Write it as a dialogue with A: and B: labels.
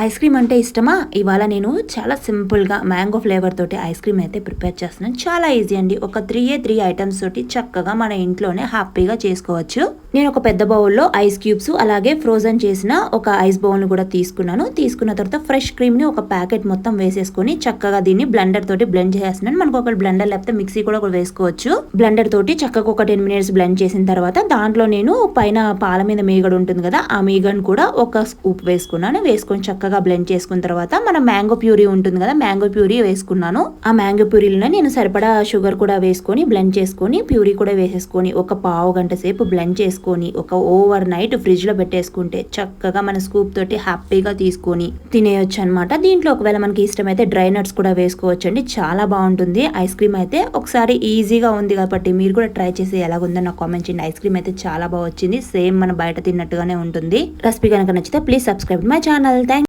A: Ice cream అంటే ఇష్టమా? ఇవాళ నేను చాలా సింపుల్గా మ్యాంగో ఫ్లేవర్ తోటి ఐస్ క్రీమ్ అయితే ప్రిపేర్ చేస్తున్నాను. చాలా ఈజీ అండి. ఒక 3 ఐటమ్స్ తోటి చక్కగా మన ఇంట్లోనే హ్యాపీగా చేసుకోవచ్చు. నేను ఒక పెద్ద బౌల్లో ఐస్ క్యూబ్స్ అలాగే ఫ్రోజన్ చేసిన ఒక ఐస్ బౌల్ కూడా తీసుకున్నాను. తీసుకున్న తర్వాత ఫ్రెష్ క్రీమ్ ని ఒక ప్యాకెట్ మొత్తం వేసేసుకొని చక్కగా దీన్ని బ్లెండర్ తోటి బ్లెండ్ చేస్తున్నాను. మనకు ఒక బ్లెండర్ లేకపోతే మిక్సీ కూడా వేసుకోవచ్చు. బ్లెండర్ తోటి చక్కగా ఒక 10 మినిట్స్ బ్లెండ్ చేసిన తర్వాత దాంట్లో నేను పైన పాల మీద మీగడ ఉంటుంది కదా, ఆ మీగడను కూడా ఒక స్కూప్ వేసుకున్నాను. వేసుకొని చక్కగా బ్లెండ్ చేసుకున్న తర్వాత మన మ్యాంగో ప్యూరీ ఉంటుంది కదా, మ్యాంగో ప్యూరీ వేసుకున్నాను. ఆ మ్యాంగో ప్యూరీలో నేను సరిపడా షుగర్ కూడా వేసుకొని బ్లెండ్ చేసుకొని ప్యూరీ కూడా వేసేసుకొని ఒక పావు గంట సేపు బ్లెండ్ చేసుకొని ఒక ఓవర్ నైట్ ఫ్రిడ్జ్ లో పెట్టేసుకుంటే చక్కగా మన స్కూప్ తోటి హ్యాపీగా తీసుకొని తినేయొచ్చు అనమాట. దీంట్లో ఒకవేళ మనకి ఇష్టమైతే డ్రై నట్స్ కూడా వేసుకోవచ్చు అండి. చాలా బాగుంటుంది ఐస్ క్రీమ్ అయితే. ఒకసారి ఈజీగా ఉంది కాబట్టి మీరు కూడా ట్రై చేసి ఎలాగుందో నాకు కామెంట్ చేయండి. ఐస్ క్రీమ్ అయితే చాలా బాగా వచ్చింది. సేమ్ మన బయట తిన్నట్టుగానే ఉంటుంది. రెసిపీ కనుక నచ్చితే please subscribe my channel. Thank